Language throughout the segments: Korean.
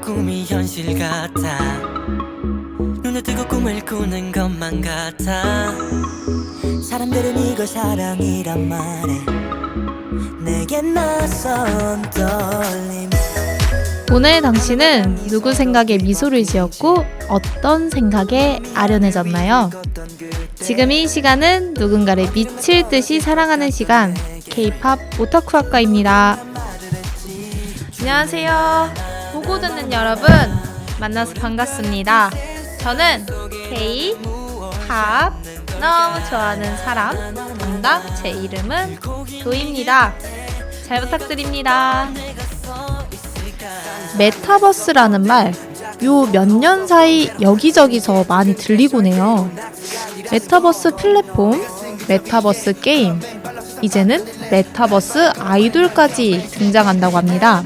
꿈이 현실 같아. 눈에 뜨고 꿈을 꾸는 것만 같아. 사람들은 이걸 사랑이란 말해. 내겐 낯선 떨림. 오늘 당신은 누구 생각에 미소를 지었고 어떤 생각에 아련해졌나요? 지금 이 시간은 누군가를 미칠 듯이 사랑하는 시간, K-팝 오타쿠 학과입니다. 안녕하세요. 보고 듣는 여러분, 만나서 반갑습니다. 저는 K-팝 너무 좋아하는 사람, 담당 제 이름은 조입니다. 잘 부탁드립니다. 메타버스라는 말, 요 몇 년 사이 여기저기서 많이 들리곤 해요. 메타버스 플랫폼, 메타버스 게임, 이제는 메타버스 아이돌까지 등장한다고 합니다.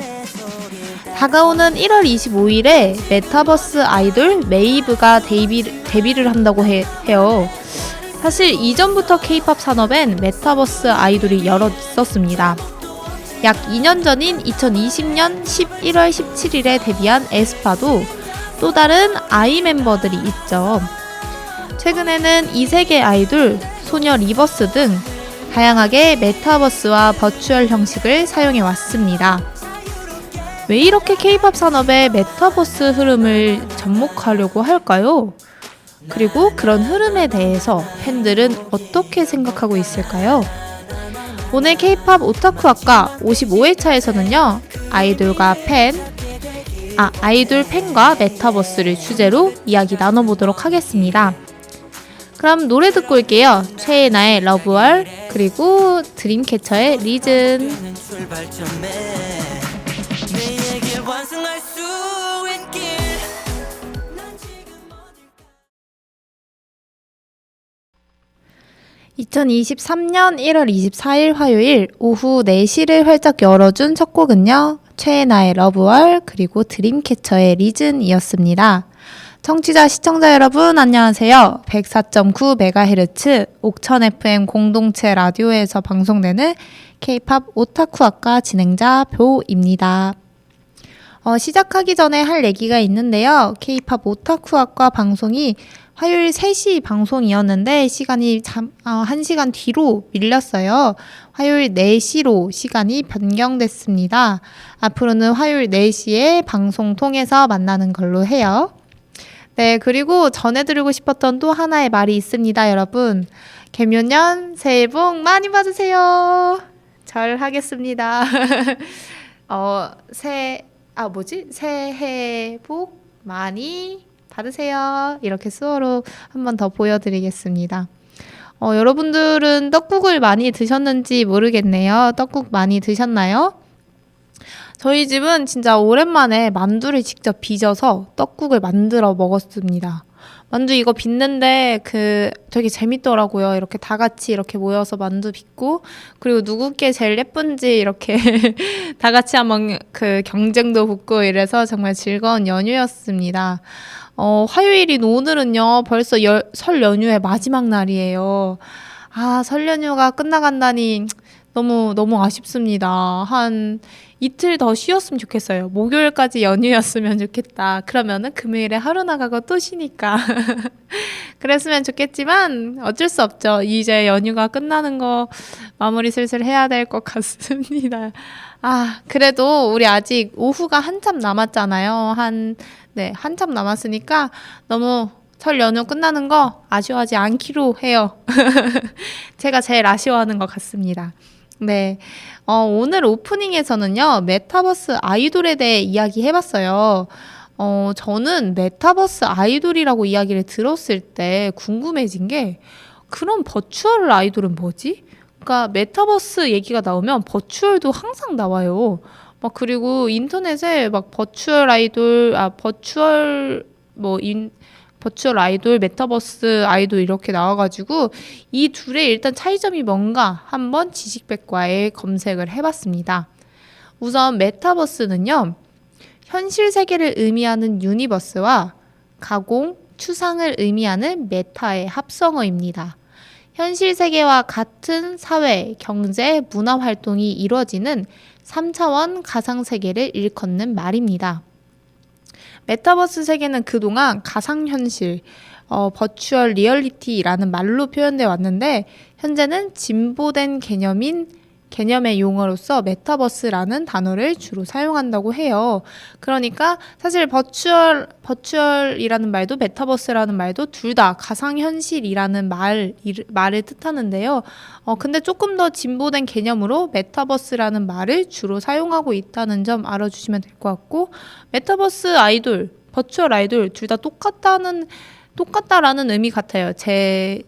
다가오는 1월 25일에 메타버스 아이돌 메이브가 데뷔를 한다고 해요. 사실 이전부터 K-팝 산업엔 메타버스 아이돌이 여럿 있었습니다. 약 2년 전인 2020년 11월 17일에 데뷔한 에스파도 또 다른 아이 멤버들이 있죠. 최근에는 2세계 아이돌, 소녀 리버스 등 다양하게 메타버스와 버추얼 형식을 사용해 왔습니다. 왜 이렇게 K-팝 산업의 메타버스 흐름을 접목하려고 할까요? 그리고 그런 흐름에 대해서 팬들은 어떻게 생각하고 있을까요? 오늘 K-팝 오타쿠 학과 55회차에서는요, 아이돌 팬과 메타버스를 주제로 이야기 나눠보도록 하겠습니다. 그럼 노래 듣고 올게요. 최애나의 러브월, 그리고 드림캐쳐의 리즌. 2023년 1월 24일 화요일 오후 4시를 활짝 열어준 첫 곡은요, 최애나의 러브월, 그리고 드림캐쳐의 리즌이었습니다. 청취자, 시청자 여러분 안녕하세요. 104.9MHz 옥천 FM 공동체 라디오에서 방송되는 K-팝 오타쿠 학과 진행자 뷰입니다. 시작하기 전에 할 얘기가 있는데요. K-팝 오타쿠 학과 방송이 화요일 3시 방송이었는데 시간이 1시간 뒤로 밀렸어요. 화요일 4시로 시간이 변경됐습니다. 앞으로는 화요일 4시에 방송 통해서 만나는 걸로 해요. 네, 그리고 전해드리고 싶었던 또 하나의 말이 있습니다, 여러분. 개묘년 새해 복 많이 받으세요. 잘 하겠습니다. 새해 복 많이 받으세요. 이렇게 수어로 한 번 더 보여드리겠습니다. 여러분들은 떡국을 많이 드셨는지 모르겠네요. 떡국 많이 드셨나요? 저희 집은 진짜 오랜만에 만두를 직접 빚어서 떡국을 만들어 먹었습니다. 만두 이거 빚는데 되게 재밌더라고요. 이렇게 다 같이 이렇게 모여서 만두 빚고, 그리고 누구께 제일 예쁜지 이렇게 다 같이 한번 경쟁도 붙고 이래서 정말 즐거운 연휴였습니다. 화요일인 오늘은요, 벌써 설 연휴의 마지막 날이에요. 설 연휴가 끝나간다니 너무 아쉽습니다. 한 이틀 더 쉬었으면 좋겠어요. 목요일까지 연휴였으면 좋겠다. 그러면은 금요일에 하루 나가고 또 쉬니까. 그랬으면 좋겠지만 어쩔 수 없죠. 이제 연휴가 끝나는 거 마무리 슬슬 해야 될 것 같습니다. 그래도 우리 아직 오후가 한참 남았잖아요. 한참 남았으니까 너무 설 연휴 끝나는 거 아쉬워하지 않기로 해요. 제가 제일 아쉬워하는 것 같습니다. 네. 오늘 오프닝에서는요, 메타버스 아이돌에 대해 이야기해봤어요. 저는 메타버스 아이돌이라고 이야기를 들었을 때 궁금해진 게, 그럼 버추얼 아이돌은 뭐지? 그러니까 메타버스 얘기가 나오면 버추얼도 항상 나와요. 그리고 인터넷에 버추얼 아이돌, 메타버스 아이돌 이렇게 나와가지고 이 둘의 일단 차이점이 뭔가 한번 지식백과에 검색을 해봤습니다. 우선 메타버스는요, 현실 세계를 의미하는 유니버스와 가공, 추상을 의미하는 메타의 합성어입니다. 현실 세계와 같은 사회, 경제, 문화 활동이 이루어지는 3차원 가상 세계를 일컫는 말입니다. 메타버스 세계는 그동안 가상현실, 버추얼 리얼리티라는 말로 표현되어 왔는데 현재는 진보된 개념의 용어로서 메타버스라는 단어를 주로 사용한다고 해요. 그러니까 사실 버추얼이라는 말도 메타버스라는 말도 둘 다 가상현실이라는 말을 뜻하는데요. 근데 조금 더 진보된 개념으로 메타버스라는 말을 주로 사용하고 있다는 점 알아주시면 될 것 같고, 메타버스 아이돌, 버추얼 아이돌 둘 다 똑같다라는 의미 같아요. 제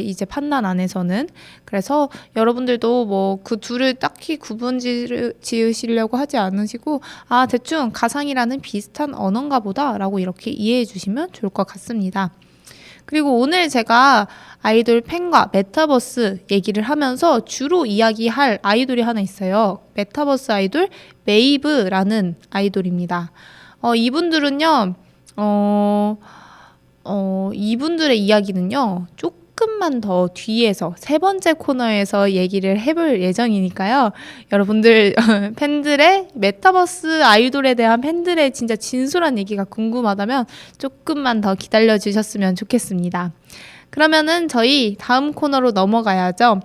이제 판단 안에서는. 그래서 여러분들도 뭐 그 둘을 딱히 구분 지으시려고 하지 않으시고, 대충 가상이라는 비슷한 언어인가 보다라고 이렇게 이해해 주시면 좋을 것 같습니다. 그리고 오늘 제가 아이돌 팬과 메타버스 얘기를 하면서 주로 이야기할 아이돌이 하나 있어요. 메타버스 아이돌 메이브라는 아이돌입니다. 이분들은요, 이분들의 이야기는요, 조금만 더 뒤에서 세 번째 코너에서 얘기를 해볼 예정이니까요. 여러분들 팬들의 메타버스 아이돌에 대한 팬들의 진짜 진솔한 얘기가 궁금하다면 조금만 더 기다려 주셨으면 좋겠습니다. 그러면은 저희 다음 코너로 넘어가야죠.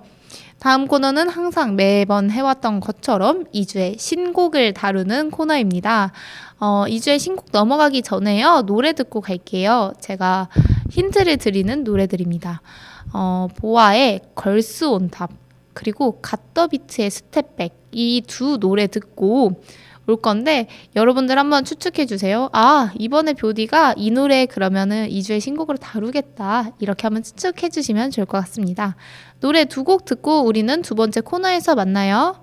다음 코너는 항상 매번 해왔던 것처럼 2주의 신곡을 다루는 코너입니다. 2주의 신곡 넘어가기 전에요. 노래 듣고 갈게요. 제가 힌트를 드리는 노래들입니다. 보아의 걸스 온 탑, 그리고 갓더비트의 스텝백, 이 두 노래 듣고 올 건데 여러분들 한번 추측해 주세요. 이번에 뷰디가 이 노래 그러면은 2주의 신곡으로 다루겠다, 이렇게 한번 추측해 주시면 좋을 것 같습니다. 노래 두 곡 듣고 우리는 두 번째 코너에서 만나요.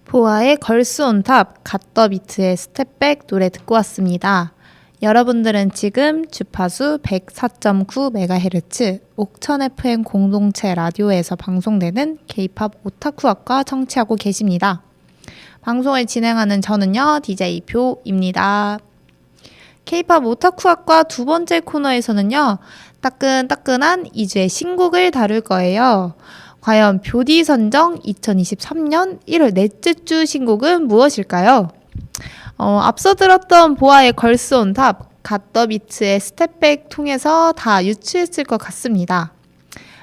보아의 걸스 온 탑, 갓더비트의 스텝백 노래 듣고 왔습니다. 여러분들은 지금 주파수 104.9MHz 옥천 FM 공동체 라디오에서 방송되는 K-팝 오타쿠학과 청취하고 계십니다. 방송을 진행하는 저는요, DJ 뷰입니다. K-팝 오타쿠학과 두 번째 코너에서는요, 따끈따끈한 2주의 신곡을 다룰 거예요. 과연 뷰디 선정 2023년 1월 넷째 주 신곡은 무엇일까요? 앞서 들었던 보아의 걸스 온 탑, 갓더비트의 스텝백 통해서 다 유추했을 것 같습니다.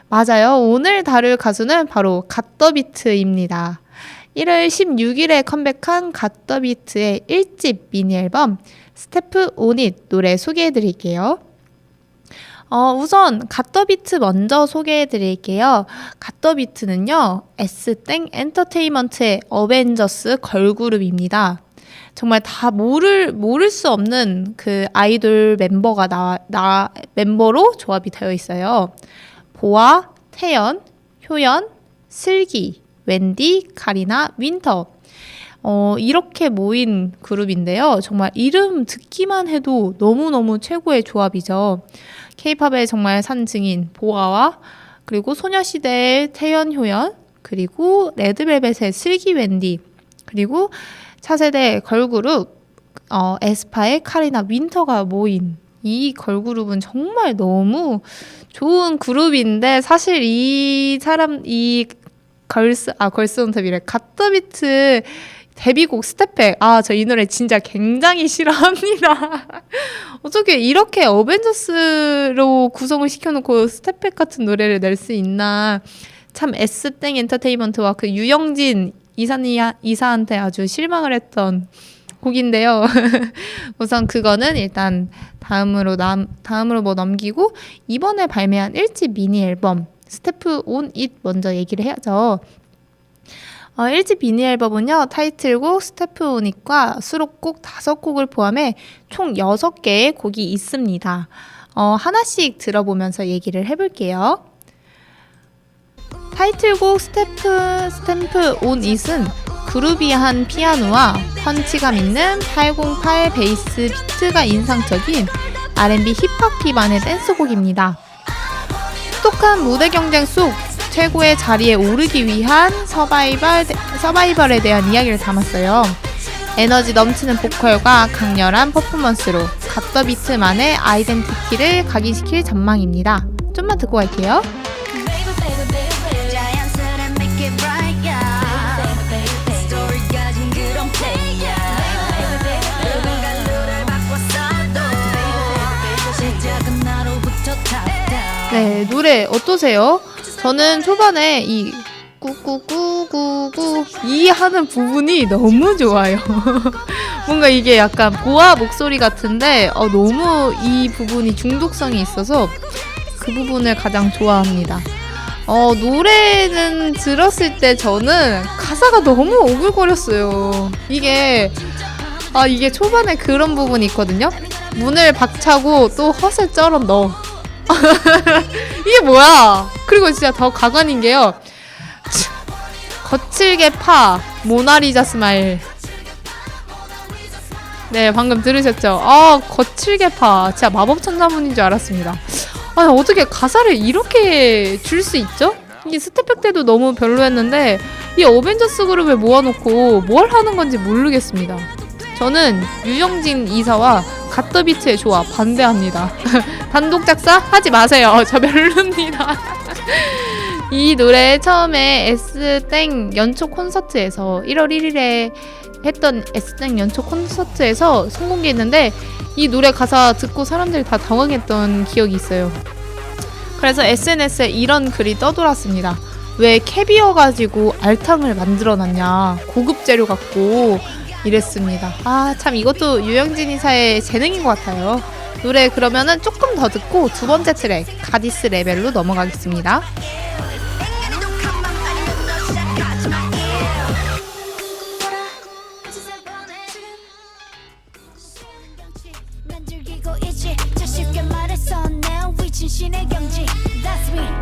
맞아요. 오늘 다룰 가수는 바로 갓더비트입니다. 1월 16일에 컴백한 갓더비트의 1집 미니 앨범 스테프 온 잇 노래 소개해 드릴게요. 우선 갓더비트 먼저 소개해 드릴게요. 갓더비트는요, S땡 엔터테인먼트의 어벤져스 걸그룹입니다. 정말 다 모를 수 없는 그 아이돌 멤버로 조합이 되어 있어요. 보아, 태연, 효연, 슬기, 웬디, 카리나, 윈터. 이렇게 모인 그룹인데요. 정말 이름 듣기만 해도 너무너무 최고의 조합이죠. K-팝의 정말 산증인 보아와, 그리고 소녀시대의 태연, 효연, 그리고 레드벨벳의 슬기, 웬디, 그리고 차세대 걸그룹 에스파의 카리나, 윈터가 모인 이 걸그룹은 정말 너무 좋은 그룹인데, 사실 걸스 온 탑이래. 갓더비트 데뷔곡 스텝백. 저 이 노래 진짜 굉장히 싫어합니다. 어떻게 이렇게 어벤져스로 구성을 시켜놓고 스텝백 같은 노래를 낼 수 있나. 참 S땡 엔터테인먼트와 그 유영진 이사한테 아주 실망을 했던 곡인데요. 우선 그거는 일단 다음으로 넘기고, 이번에 발매한 1집 미니 앨범 스테프 온 잇 먼저 얘기를 해야죠. 1집 미니 앨범은요, 타이틀곡 스테프 온 잇과 수록곡 5곡을 포함해 총 6개의 곡이 있습니다. 하나씩 들어보면서 얘기를 해볼게요. 타이틀곡 스탬프 온 잇은 그루비한 피아노와 펀치감 있는 808 베이스 비트가 인상적인 R&B 힙합 기반의 댄스곡입니다. 혹독한 무대 경쟁 속 최고의 자리에 오르기 위한 서바이벌에 대한 이야기를 담았어요. 에너지 넘치는 보컬과 강렬한 퍼포먼스로 갓더비트만의 아이덴티티를 각인시킬 전망입니다. 좀만 듣고 갈게요. 네, 노래 어떠세요? 저는 초반에 이 꾸꾸꾸꾸꾸 이 하는 부분이 너무 좋아요. 뭔가 이게 약간 보아 목소리 같은데 너무 이 부분이 중독성이 있어서 그 부분을 가장 좋아합니다. 노래는 들었을 때 저는 가사가 너무 오글거렸어요. 이게 초반에 그런 부분이 있거든요. 문을 박차고 또 헛을 쩔어 넣어. 이게 뭐야? 그리고 진짜 더 가관인 게요. 거칠게 파 모나리자 스마일. 네, 방금 들으셨죠? 거칠게 파. 진짜 마법 천사문인 줄 알았습니다. 어떻게 가사를 이렇게 줄 수 있죠? 이게 스텝백 때도 너무 별로였는데 이 어벤져스 그룹을 모아놓고 뭘 하는 건지 모르겠습니다. 저는 유영진 이사와 갓더비트의 조합 반대합니다. 단독 작사 하지 마세요. 저 별로입니다. 이 노래 처음에 S땡 연초 콘서트에서 1월 1일에 했던 S땡 연초 콘서트에서 선공개했는데 이 노래 가사 듣고 사람들이 다 당황했던 기억이 있어요. 그래서 SNS에 이런 글이 떠돌았습니다. 왜 캐비어 가지고 알탕을 만들어놨냐, 고급 재료 갖고, 이랬습니다. 참 이것도 유영진 이사의 재능인 것 같아요. 노래 그러면은 조금 더 듣고 두 번째 트랙 가디스 레벨로 넘어가겠습니다.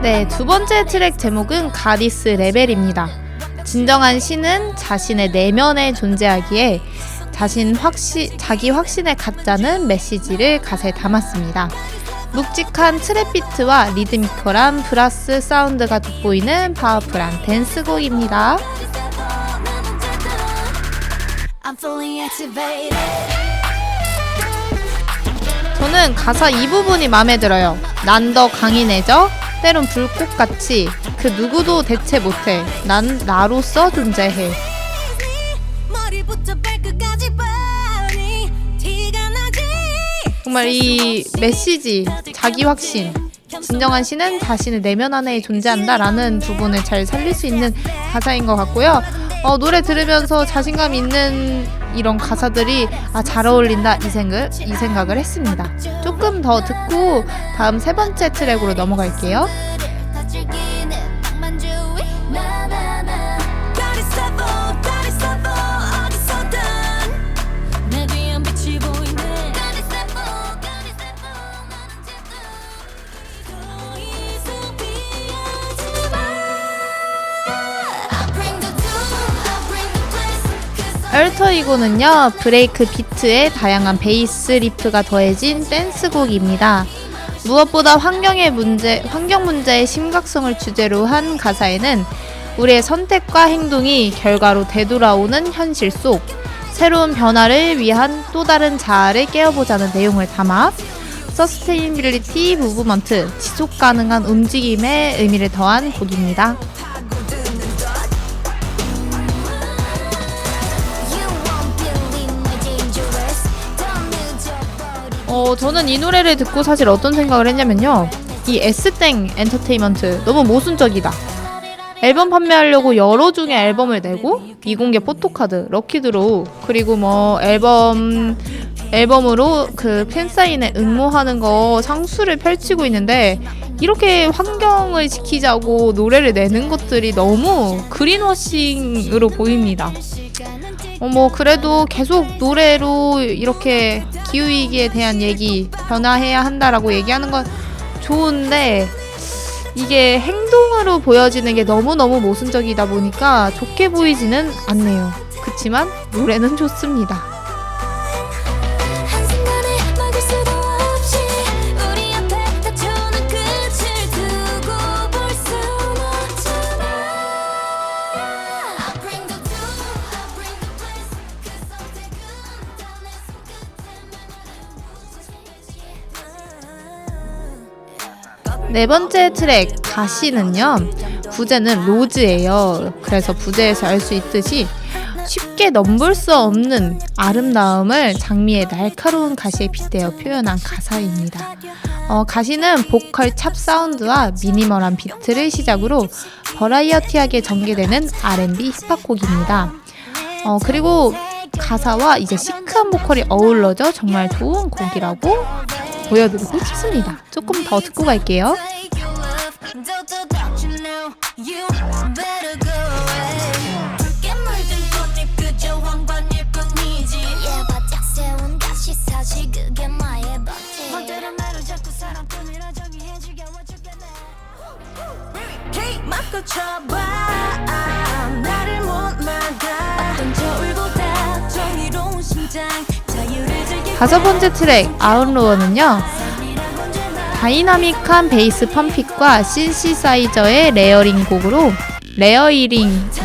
네, 두 번째 트랙 제목은 가디스 레벨입니다. 진정한 신은 자신의 내면에 존재하기에 자기 확신에 갖자는 메시지를 가사에 담았습니다. 묵직한 트랩 비트와 리드미컬한 브라스 사운드가 돋보이는 파워풀한 댄스곡입니다. 저는 가사 이 부분이 마음에 들어요. 난 더 강인해져 때론 불꽃같이 그 누구도 대체 못해 난 나로서 존재해. 정말 이 메시지, 자기 확신, 진정한 신은 자신의 내면 안에 존재한다 라는 부분을 잘 살릴 수 있는 가사인 것 같고요. 노래 들으면서 자신감 있는 이런 가사들이 잘 어울린다 이 생각을 했습니다. 조금 더 듣고 다음 세 번째 트랙으로 넘어갈게요. 얼터이고는요, 브레이크 비트에 다양한 베이스 리프가 더해진 댄스곡입니다. 무엇보다 환경 문제의 심각성을 주제로 한 가사에는 우리의 선택과 행동이 결과로 되돌아오는 현실 속 새로운 변화를 위한 또 다른 자아를 깨워보자는 내용을 담아 서스테이너빌리티 무브먼트, 지속 가능한 움직임의 의미를 더한 곡입니다. 저는 이 노래를 듣고 사실 어떤 생각을 했냐면요. 이 S땡 엔터테인먼트 너무 모순적이다. 앨범 판매하려고 여러 종의 앨범을 내고 미공개 포토카드, 럭키드로우, 그리고 앨범으로 그 팬사인회 응모하는 거 상수를 펼치고 있는데 이렇게 환경을 지키자고 노래를 내는 것들이 너무 그린워싱으로 보입니다. 그래도 계속 노래로 이렇게 기후위기에 대한 얘기, 변화해야 한다라고 얘기하는 건 좋은데 이게 행동으로 보여지는 게 너무너무 모순적이다 보니까 좋게 보이지는 않네요. 그치만 노래는 좋습니다. 네 번째 트랙 가시는요, 부제는 로즈예요. 그래서 부제에서 알 수 있듯이 쉽게 넘볼 수 없는 아름다움을 장미의 날카로운 가시에 빗대어 표현한 가사입니다. 가시는 보컬 찹 사운드와 미니멀한 비트를 시작으로 버라이어티하게 전개되는 R&B 힙합 곡입니다. 그리고 가사와 이제 시크한 보컬이 어우러져 정말 좋은 곡이라고 보여드리고 싶습니다. 조금 더 듣고 갈게요. 다섯 번째 트랙 아웃로어는요, 다이나믹한 베이스 펌픽과 신시사이저의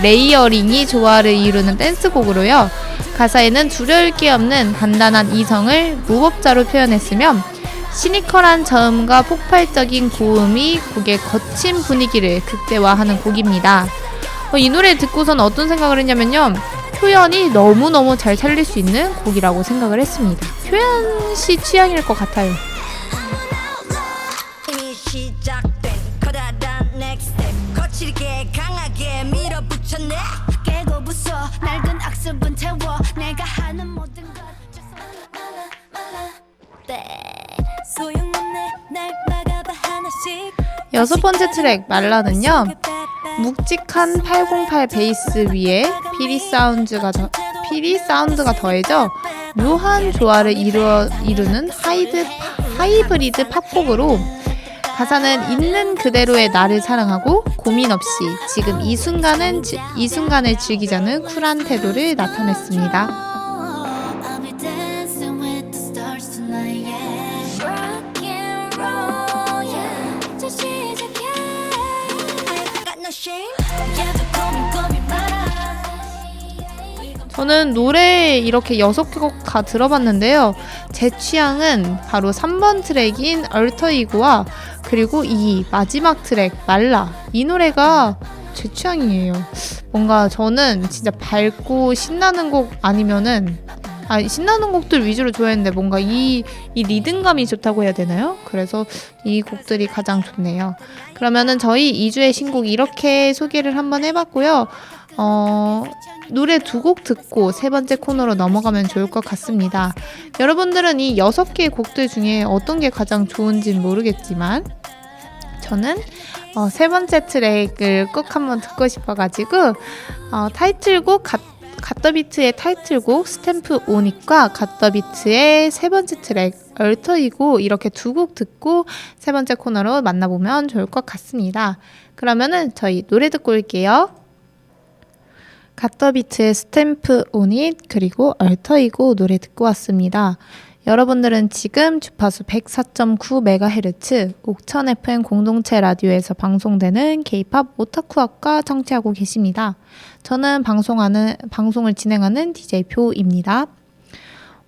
레이어링이 조화를 이루는 댄스곡으로요. 가사에는 두려울 게 없는 단단한 이성을 무법자로 표현했으며 시니컬한 저음과 폭발적인 고음이 곡의 거친 분위기를 극대화하는 곡입니다. 이 노래 듣고선 어떤 생각을 했냐면요, 표현이 너무너무 잘 살릴 수 있는 곡이라고 생각을 했습니다. 표현 씨 취향일 것 같아요. 여섯 번째 트랙 말라는요, 묵직한 808 베이스 위에 피리 사운드가 더해져 묘한 조화를 이루는 하이브리드 팝곡으로, 가사는 있는 그대로의 나를 사랑하고 고민 없이 지금 이 순간을 즐기자는 쿨한 태도를 나타냈습니다. 저는 노래 이렇게 6곡 다 들어봤는데요. 제 취향은 바로 3번 트랙인 얼터이고와 그리고 이 마지막 트랙 말라, 이 노래가 제 취향이에요. 뭔가 저는 진짜 밝고 신나는 곡 아니면은 신나는 곡들 위주로 좋아했는데 뭔가 이 리듬감이 좋다고 해야 되나요? 그래서 이 곡들이 가장 좋네요. 그러면은 저희 2주의 신곡 이렇게 소개를 한번 해봤고요. 노래 2곡 듣고 세 번째 코너로 넘어가면 좋을 것 같습니다. 여러분들은 이 6개의 곡들 중에 어떤 게 가장 좋은지는 모르겠지만 저는 세 번째 트랙을 꼭 한번 듣고 싶어가지고 타이틀곡 갓더비트의 타이틀곡 스탬프 오닉과 갓더비트의 세 번째 트랙 얼터이고 이렇게 2곡 듣고 세 번째 코너로 만나보면 좋을 것 같습니다. 그러면은 저희 노래 듣고 올게요. 갓더비트의 스탬프 오닛 그리고 얼터이고 노래 듣고 왔습니다. 여러분들은 지금 주파수 104.9MHz 옥천 FM 공동체 라디오에서 방송되는 K-팝 오타쿠학과 청취하고 계십니다. 저는 방송을 진행하는 DJ 표입니다.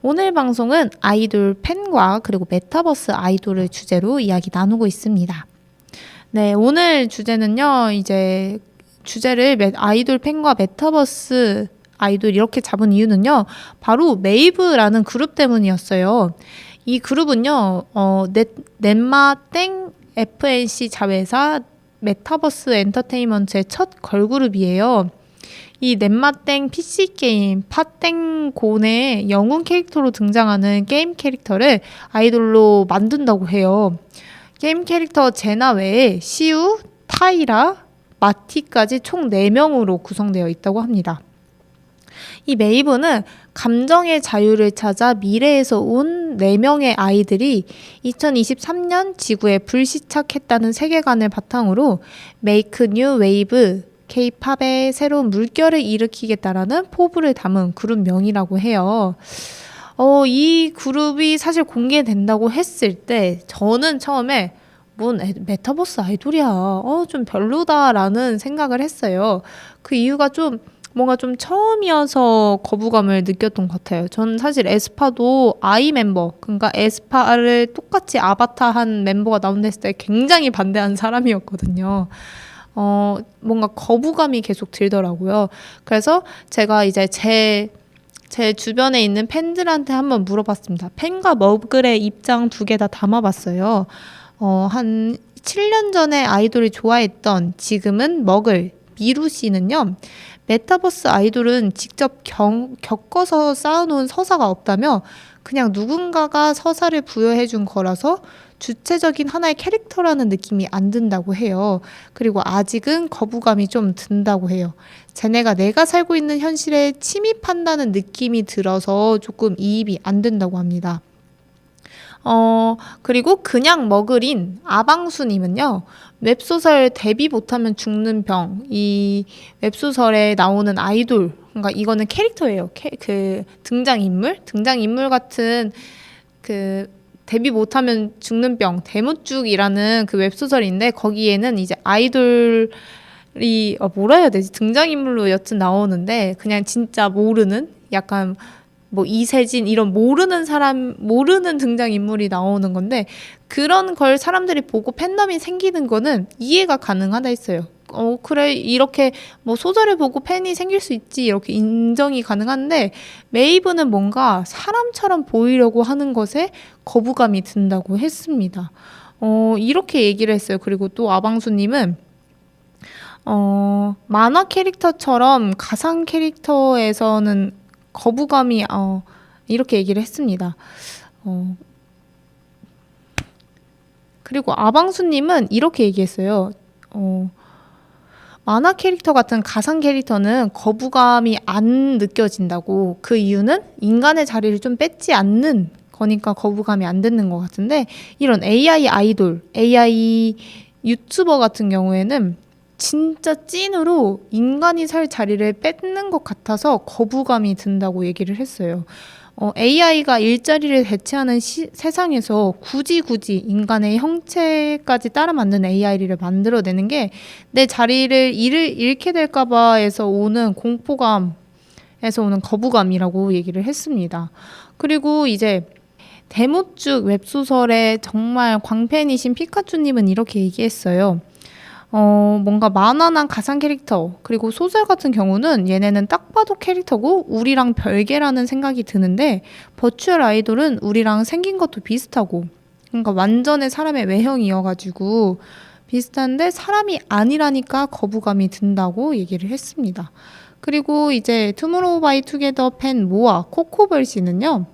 오늘 방송은 아이돌 팬과 그리고 메타버스 아이돌을 주제로 이야기 나누고 있습니다. 네, 오늘 주제는요, 이제 주제를 아이돌 팬과 메타버스 아이돌 이렇게 잡은 이유는요, 바로 메이브라는 그룹 때문이었어요. 이 그룹은요, 넷마땡 FNC 자회사 메타버스 엔터테인먼트의 첫 걸그룹이에요. 이 넷마땡 PC게임 팟땡곤의 영웅 캐릭터로 등장하는 게임 캐릭터를 아이돌로 만든다고 해요. 게임 캐릭터 제나 외에 시우, 타이라, 마티까지 총 4명으로 구성되어 있다고 합니다. 이 메이브는 감정의 자유를 찾아 미래에서 온 4명의 아이들이 2023년 지구에 불시착했다는 세계관을 바탕으로 메이크 뉴 웨이브, K-팝의 새로운 물결을 일으키겠다라는 포부를 담은 그룹명이라고 해요. 이 그룹이 사실 공개된다고 했을 때 저는 처음에 뭔 메타버스 아이돌이야, 좀 별로다라는 생각을 했어요. 그 이유가 뭔가 좀 처음이어서 거부감을 느꼈던 것 같아요. 저는 사실 에스파도 아이 멤버, 그러니까 에스파를 똑같이 아바타 한 멤버가 나온다 했을 때 굉장히 반대한 사람이었거든요. 뭔가 거부감이 계속 들더라고요. 그래서 제가 이제 제 주변에 있는 팬들한테 한번 물어봤습니다. 팬과 머글의 입장 두 개 다 담아봤어요. 한 7년 전에 아이돌을 좋아했던 지금은 머글 미루 씨는요. 메타버스 아이돌은 직접 겪어서 쌓아놓은 서사가 없다며 그냥 누군가가 서사를 부여해준 거라서 주체적인 하나의 캐릭터라는 느낌이 안 든다고 해요. 그리고 아직은 거부감이 좀 든다고 해요. 쟤네가 내가 살고 있는 현실에 침입한다는 느낌이 들어서 조금 이입이 안 된다고 합니다. 그리고 그냥 머글인 아방수님은요, 웹소설 데뷔 못하면 죽는 병, 이 웹소설에 나오는 아이돌, 그러니까 이거는 캐릭터예요. 그 등장인물 같은 그 데뷔 못하면 죽는 병, 대무쭉이라는 그 웹소설인데 거기에는 이제 아이돌이 뭐라 해야 되지? 등장인물로 여튼 나오는데 그냥 진짜 모르는 약간 뭐 이세진 이런 모르는 등장인물이 나오는 건데 그런 걸 사람들이 보고 팬덤이 생기는 거는 이해가 가능하다 했어요. 그래 이렇게 뭐 소설을 보고 팬이 생길 수 있지 이렇게 인정이 가능한데 메이브는 뭔가 사람처럼 보이려고 하는 것에 거부감이 든다고 했습니다. 이렇게 얘기를 했어요. 그리고 또 아방수님은 만화 캐릭터처럼 가상 캐릭터에서는 거부감이 이렇게 얘기를 했습니다. 그리고 아방수님은 이렇게 얘기했어요. 만화 캐릭터 같은 가상 캐릭터는 거부감이 안 느껴진다고. 그 이유는 인간의 자리를 좀 뺏지 않는 거니까 거부감이 안 드는 것 같은데 이런 AI 아이돌, AI 유튜버 같은 경우에는 진짜 찐으로 인간이 살 자리를 뺏는 것 같아서 거부감이 든다고 얘기를 했어요. AI가 일자리를 대체하는 세상에서 굳이 인간의 형체까지 따라 만든 AI를 만들어내는 게 내 자리를 잃게 될까봐 해서 오는 공포감에서 오는 거부감이라고 얘기를 했습니다. 그리고 이제 대모쭉 웹소설의 정말 광팬이신 피카츄님은 이렇게 얘기했어요. 뭔가 만화나 가상 캐릭터 그리고 소설 같은 경우는 얘네는 딱 봐도 캐릭터고 우리랑 별개라는 생각이 드는데 버추얼 아이돌은 우리랑 생긴 것도 비슷하고 그러니까 완전의 사람의 외형이어가지고 비슷한데 사람이 아니라니까 거부감이 든다고 얘기를 했습니다. 그리고 이제 투모로우바이투게더 팬 모아 코코벌 씨는요.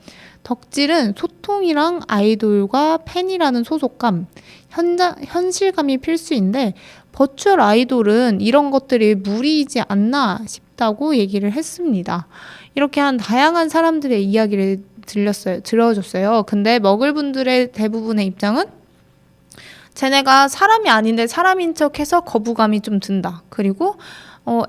덕질은 소통이랑 아이돌과 팬이라는 소속감, 현실감이 필수인데 버추얼 아이돌은 이런 것들이 무리이지 않나 싶다고 얘기를 했습니다. 이렇게 한 다양한 사람들의 이야기를 들어줬어요. 근데 머글분들의 대부분의 입장은 쟤네가 사람이 아닌데 사람인 척해서 거부감이 좀 든다. 그리고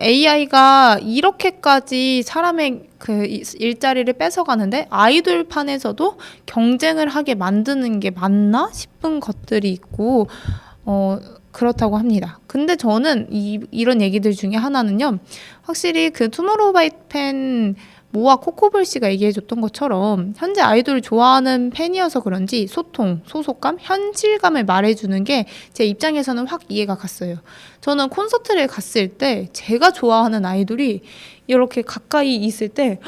AI가 이렇게까지 사람의 그 일자리를 뺏어가는데 아이돌판에서도 경쟁을 하게 만드는 게 맞나 싶은 것들이 있고 그렇다고 합니다. 근데 저는 이런 얘기들 중에 하나는요. 확실히 그 투모로우바이팬 모아 코코볼 씨가 얘기해줬던 것처럼 현재 아이돌을 좋아하는 팬이어서 그런지 소통, 소속감, 현실감을 말해주는 게 제 입장에서는 확 이해가 갔어요. 저는 콘서트를 갔을 때 제가 좋아하는 아이돌이 이렇게 가까이 있을 때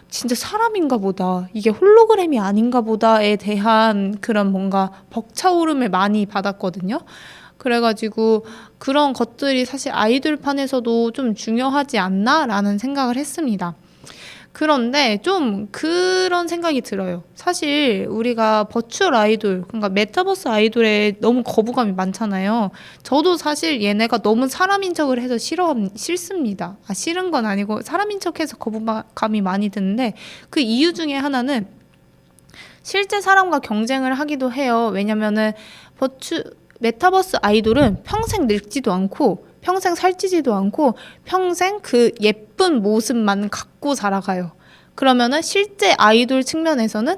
진짜 사람인가 보다, 이게 홀로그램이 아닌가 보다에 대한 그런 뭔가 벅차오름을 많이 받았거든요. 그래가지고 그런 것들이 사실 아이돌판에서도 좀 중요하지 않나라는 생각을 했습니다. 그런데 좀 그런 생각이 들어요. 사실 우리가 버추얼 아이돌, 그러니까 메타버스 아이돌에 너무 거부감이 많잖아요. 저도 사실 얘네가 너무 사람인 척을 해서 싫습니다. 싫은 건 아니고 사람인 척해서 거부감이 많이 드는데 그 이유 중에 하나는 실제 사람과 경쟁을 하기도 해요. 왜냐면은 메타버스 아이돌은 평생 늙지도 않고 평생 살찌지도 않고 평생 그 예쁜 모습만 갖고 살아가요. 그러면은 실제 아이돌 측면에서는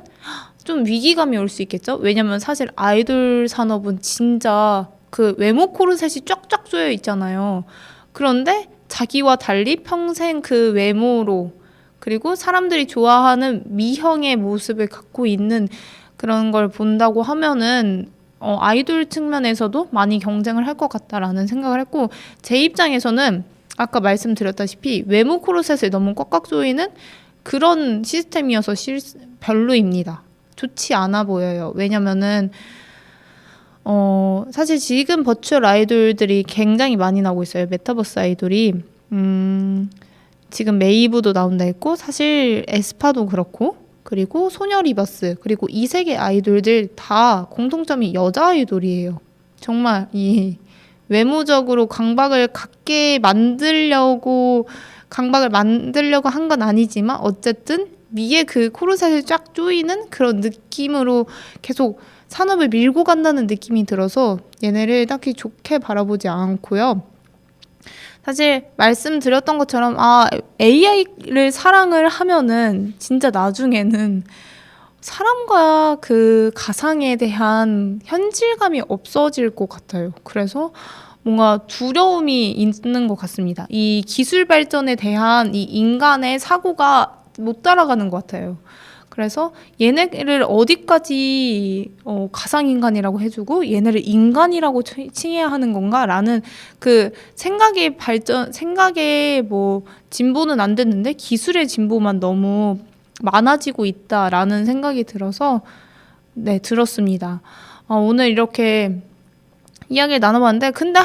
좀 위기감이 올 수 있겠죠? 왜냐면 사실 아이돌 산업은 진짜 그 외모 코르셋이 쫙쫙 조여 있잖아요. 그런데 자기와 달리 평생 그 외모로 그리고 사람들이 좋아하는 미형의 모습을 갖고 있는 그런 걸 본다고 하면은 아이돌 측면에서도 많이 경쟁을 할 것 같다라는 생각을 했고, 제 입장에서는 아까 말씀드렸다시피 외모 코르셋을 너무 꽉꽉 조이는 그런 시스템이어서 별로입니다. 좋지 않아 보여요. 왜냐면은 사실 지금 버추얼 아이돌들이 굉장히 많이 나오고 있어요. 메타버스 아이돌이. 지금 메이브도 나온다 했고, 사실 에스파도 그렇고, 그리고 소녀 리버스, 그리고 이 세계 아이돌들 다 공통점이 여자 아이돌이에요. 정말 이 외모적으로 강박을 만들려고 한 건 아니지만 어쨌든 위에 그 코르셋을 쫙 조이는 그런 느낌으로 계속 산업을 밀고 간다는 느낌이 들어서 얘네를 딱히 좋게 바라보지 않고요. 사실 말씀드렸던 것처럼 AI를 사랑을 하면은 진짜 나중에는 사람과 그 가상에 대한 현실감이 없어질 것 같아요. 그래서 뭔가 두려움이 있는 것 같습니다. 이 기술 발전에 대한 이 인간의 사고가 못 따라가는 것 같아요. 그래서 얘네를 어디까지 가상인간이라고 해주고 얘네를 인간이라고 칭해야 하는 건가라는 그 생각의 뭐 진보는 안 됐는데 기술의 진보만 너무 많아지고 있다라는 생각이 들어서 들었습니다. 오늘 이렇게 이야기를 나눠봤는데 근데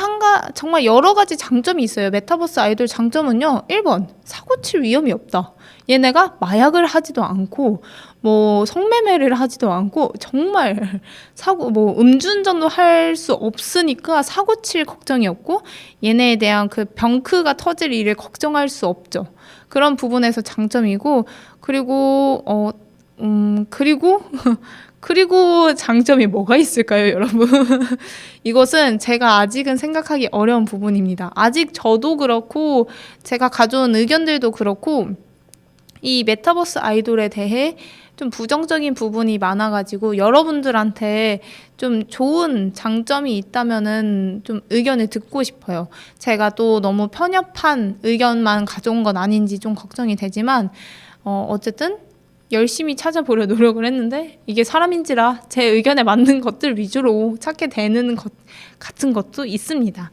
정말 여러 가지 장점이 있어요. 메타버스 아이돌 장점은요. 1번 사고칠 위험이 없다. 얘네가 마약을 하지도 않고 뭐 성매매를 하지도 않고 정말 음주운전도 할 수 없으니까 사고칠 걱정이 없고 얘네에 대한 그 병크가 터질 일을 걱정할 수 없죠. 그런 부분에서 장점이고 그리고 그리고 장점이 뭐가 있을까요, 여러분? 이것은 제가 아직은 생각하기 어려운 부분입니다. 아직 저도 그렇고 제가 가져온 의견들도 그렇고 이 메타버스 아이돌에 대해 좀 부정적인 부분이 많아가지고 여러분들한테 좀 좋은 장점이 있다면은 좀 의견을 듣고 싶어요. 제가 또 너무 편협한 의견만 가져온 건 아닌지 좀 걱정이 되지만 어쨌든 열심히 찾아보려 노력을 했는데 이게 사람인지라 제 의견에 맞는 것들 위주로 찾게 되는 것 같은 것도 있습니다.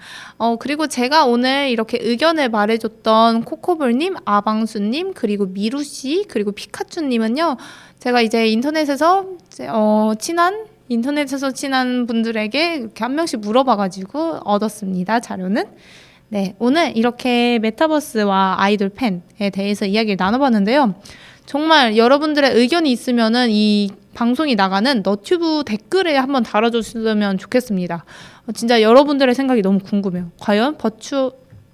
그리고 제가 오늘 이렇게 의견을 말해줬던 코코볼님, 아방수님, 그리고 미루씨, 그리고 피카츄님은요. 제가 이제 인터넷에서 친한 분들에게 이렇게 한 명씩 물어봐가지고 얻었습니다. 자료는. 네, 오늘 이렇게 메타버스와 아이돌 팬에 대해서 이야기를 나눠봤는데요. 정말 여러분들의 의견이 있으면은 이 방송이 나가는 너튜브 댓글에 한번 달아줬으면 좋겠습니다. 진짜 여러분들의 생각이 너무 궁금해요. 과연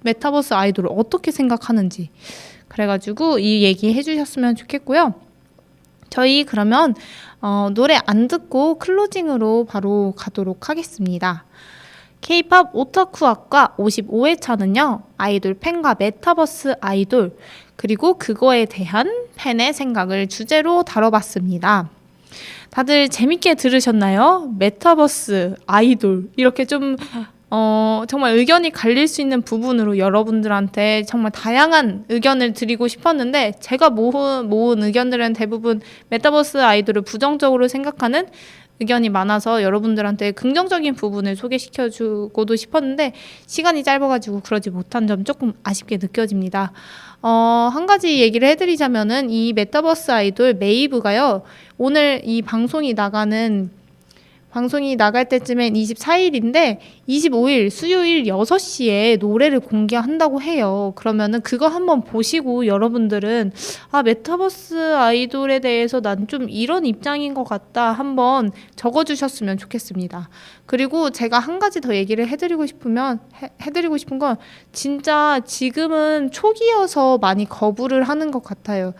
메타버스 아이돌을 어떻게 생각하는지. 그래가지고 이 얘기 해주셨으면 좋겠고요. 저희 그러면 노래 안 듣고 클로징으로 바로 가도록 하겠습니다. K-팝 오타쿠학과 55회차는요. 아이돌 팬과 메타버스 아이돌 그리고 그거에 대한 팬의 생각을 주제로 다뤄봤습니다. 다들 재밌게 들으셨나요? 메타버스 아이돌 이렇게 좀 정말 의견이 갈릴 수 있는 부분으로 여러분들한테 정말 다양한 의견을 드리고 싶었는데 제가 모은 의견들은 대부분 메타버스 아이돌을 부정적으로 생각하는 의견이 많아서 여러분들한테 긍정적인 부분을 소개시켜주고도 싶었는데 시간이 짧아가지고 그러지 못한 점 조금 아쉽게 느껴집니다. 한 가지 얘기를 해드리자면은 이 메타버스 아이돌 메이브가요. 오늘 이 방송이 나갈 때쯤엔 24일인데 25일 수요일 6시에 노래를 공개한다고 해요. 그러면은 그거 한번 보시고 여러분들은 메타버스 아이돌에 대해서 난 좀 이런 입장인 것 같다 한번 적어주셨으면 좋겠습니다. 그리고 제가 한 가지 더 얘기를 해드리고 싶은 건 진짜 지금은 초기여서 많이 거부를 하는 것 같아요.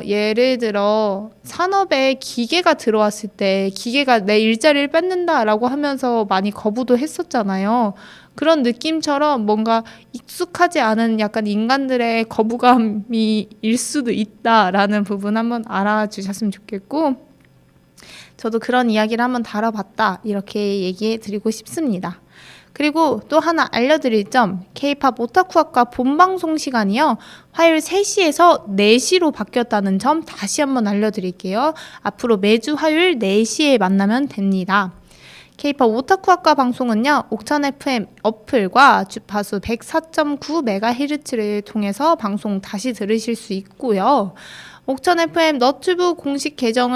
예를 들어 산업에 기계가 들어왔을 때 기계가 내 일자리를 뺏는다라고 하면서 많이 거부도 했었잖아요. 그런 느낌처럼 뭔가 익숙하지 않은 약간 인간들의 거부감이 일 수도 있다라는 부분 한번 알아주셨으면 좋겠고 저도 그런 이야기를 한번 다뤄봤다 이렇게 얘기해 드리고 싶습니다. 그리고 또 하나 알려드릴 점 K-팝 오타쿠학과 본방송 시간이요. 화요일 3시에서 4시로 바뀌었다는 점 다시 한번 알려드릴게요. 앞으로 매주 화요일 4시에 만나면 됩니다. K-팝 오타쿠학과 방송은요, 옥천 FM 어플과 주파수 104.9MHz를 통해서 방송 다시 들으실 수 있고요. 옥천 FM 너튜브 공식 계정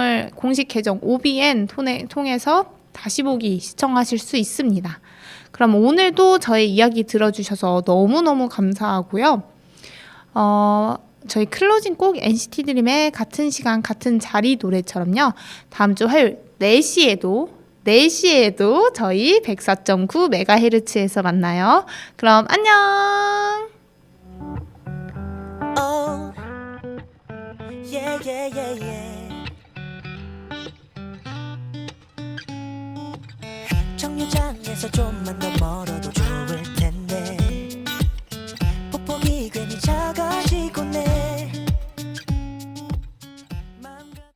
OBN 통해서 다시 보기 시청하실 수 있습니다. 그럼 오늘도 저의 이야기 들어주셔서 너무너무 감사하고요. 저희 클로징 꼭 NCT 드림의 같은 시간 같은 자리 노래처럼요. 다음 주 화요일 4시에도 저희 104.9MHz에서 만나요. 그럼 안녕. Oh, yeah, yeah, yeah, yeah. 정류장에서 좀만 더 멀어도